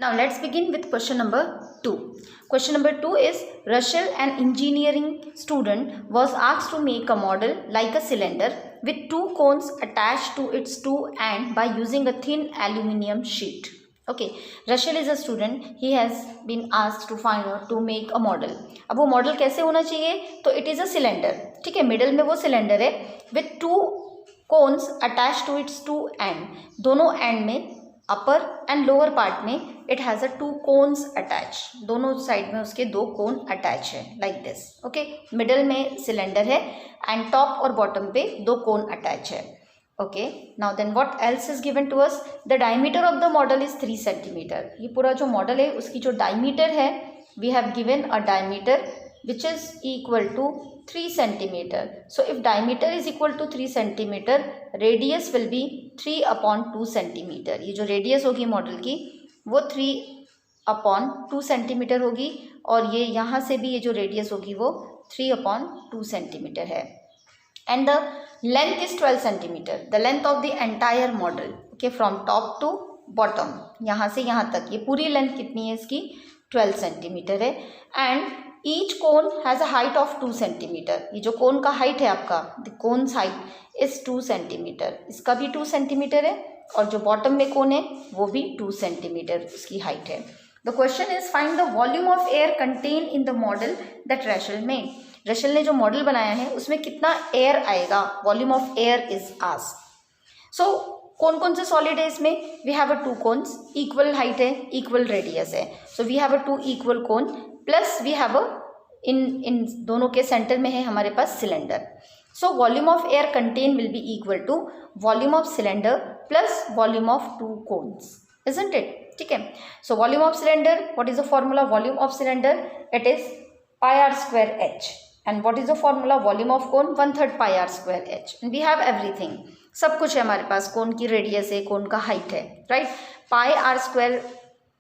Now let's begin with question number 2. Question number 2 is Russell, an engineering student, was asked to make a model like a cylinder with two cones attached to its two ends by using a thin aluminium sheet. Okay, Russell is a student. He has been asked to make a model. अब वो model कैसे होना चाहिए? तो it is a cylinder. ठीक है, middle में वो सिलेंडर है with two cones attach to its two end. दोनों एंड में अपर एंड लोअर पार्ट में it has a two cones attach. दोनों साइड में उसके दो कोन अटैच है लाइक दिस. ओके, मिडल में सिलेंडर है एंड टॉप और बॉटम पे दो कोन अटैच है. Okay, now then what else is given to us? The diameter of the model is 3 centimetre. ये पूरा जो मॉडल है उसकी जो डायमीटर है, we have given a diameter which is equal to 3 centimeter. So if diameter is equal to 3 centimeter, radius will be 3/2 centimeter. ये जो radius होगी मॉडल की वो 3/2 centimeter होगी और ये यहाँ से भी ये जो radius होगी वो 3/2 centimeter है. And the length is 12 centimeter. The length of the entire model, okay, from top to bottom, यहाँ से यहाँ तक ये पूरी लेंथ कितनी है इसकी? 12 सेंटीमीटर है. And each cone has a height of 2 centimetre. ये जो कोन का हाइट है आपका, the cons height is 2 centimetre. इसका भी 2 सेंटीमीटर है और जो बॉटम में कोन है वो भी 2 सेंटीमीटर उसकी हाइट है. The question is find the volume of air contain in the model that Rachel made. Rachel ने जो मॉडल बनाया है उसमें कितना एयर आएगा? Volume of air is asked. So कौन कौन से सॉलिड है इसमें? We have a two cones, equal height है, इक्वल रेडियस है. So we have a two equal cone plus we have a इन दोनों के सेंटर में है हमारे पास cylinder. So volume of air contain will be equal to volume of cylinder plus volume of two cones, isn't it? ठीक है. So volume of cylinder, what is the formula? Volume of cylinder it is πr²h. And what is the formula? Volume of cone 1/3 πr²h. And we have everything, सब कुछ है हमारे पास. कोन की radius है, कोन का height है, राइट?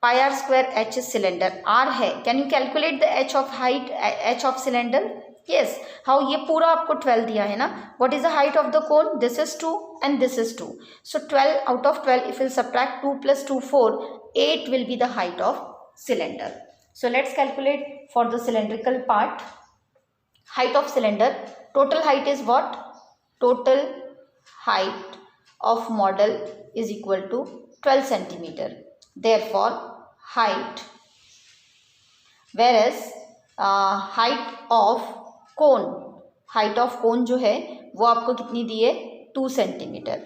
πr² सिलेंडर, r है. Can you calculate the h of height, h of cylinder? Yes. How? ये पूरा आपको 12 दिया है ना. What is the height of the cone? This is 2 and this is 2. So 12 out of 12 if will subtract 2 + 2 4, 8 will be the height of cylinder. So let's calculate for the cylindrical part. Height of cylinder, total height is what? Total height of model is equal to 12 centimeter. Therefore height, whereas height of cone जो है वो आपको कितनी दी है? 2 centimeter.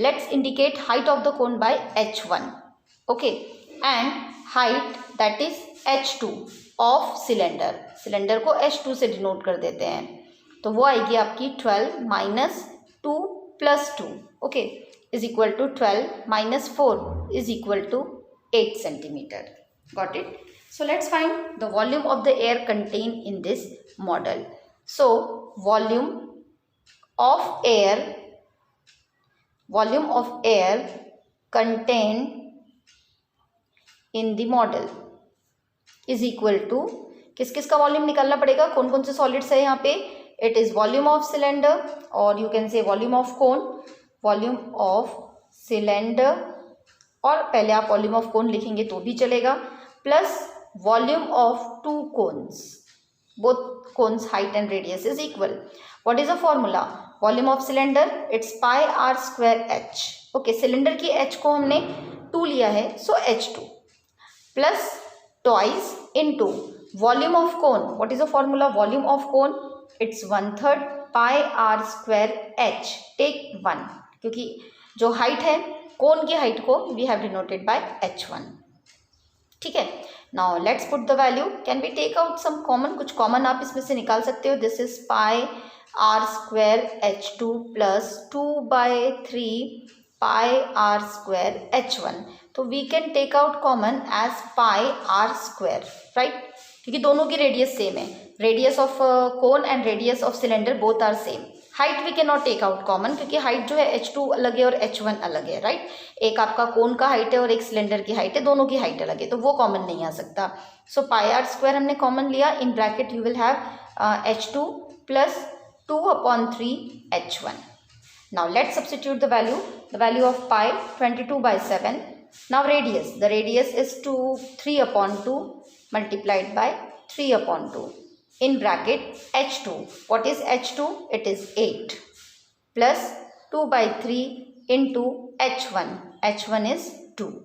Let's indicate height of the cone by h1. Okay, and height that is h2 of cylinder. Cylinder को h2 से denote कर देते हैं, तो वो आएगी आपकी 12 - 2 + 2, okay, is equal to 12 - 4 is equal to 8 centimetre. Got it? So let's find the volume of the air contain in this model. So volume of air contain in the model is equal to, किस किस का volume निकालना पड़ेगा? कौन कौन से solids है यहाँ पे? It is volume of cylinder और you can say volume of cone, volume of cylinder, और पहले आप वॉल्यूम ऑफ कोन लिखेंगे तो भी चलेगा, plus volume of two cones. Both cones height and radius is equal. What is the formula? Volume of cylinder it's πr²h. Okay, cylinder की h को हमने 2 लिया है, so h2 plus twice into volume of cone. What is the formula? Volume of cone it's 1/3 πr²h. Take 1 क्योंकि जो height है कोन की height को we have denoted by h1. ठीक है. Now let's put the value. Can we take out some common? कुछ common आप इसमें से निकाल सकते हो. This is πr²h2 plus 2/3 πr²h1. तो we can take out common as πr², right? क्योंकि दोनों की रेडियस सेम है. Radius of cone and radius of cylinder both are same. Height we can not take out common क्योंकि height जो है h2 अलग है और h1 अलग है, राइट? एक आपका कोन का हाइट है और एक सिलेंडर की हाइट है, दोनों की हाइट अलग है, तो वो कॉमन नहीं आ सकता. सो πr² हमने कॉमन लिया. In bracket you will have h2 plus 2/3 h1. Now let's substitute the value. The value of pi 22/7. Now radius, the radius is 3 upon 2 multiplied by 3 upon 2 in bracket h2. What is h2? It is 8 plus 2 by 3 into h1. h1 is 2.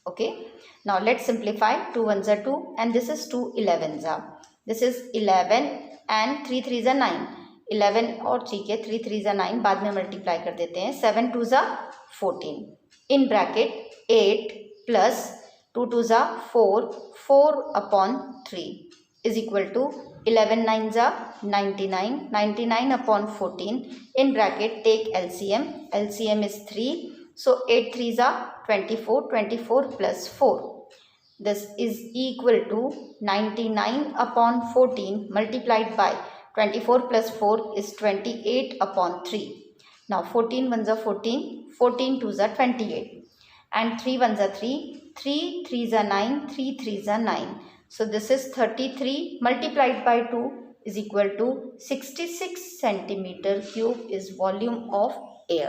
Okay. Now let's simplify. 2 ones are 2 and this is 2 11s are. This is 11 and 3 3s are 9. 11 और 3 के 3 3s are 9 बाद में multiply कर देते हैं. 7 2s are 14 in bracket 8 plus 2 2s are 4 4 upon 3 is equal to 11 9s are 99 99 upon 14 in bracket take LCM. LCM is 3. So 8 3s are 24 24 plus 4. This is equal to 99 upon 14 multiplied by 24 plus 4 is 28 upon 3. Now 14 ones are 14, 14 twos are 28 and 3 ones are 3, 3 3s are 9, 3 3s are 9. So this is 33 multiplied by 2 is equal to 66 centimeter cube is volume of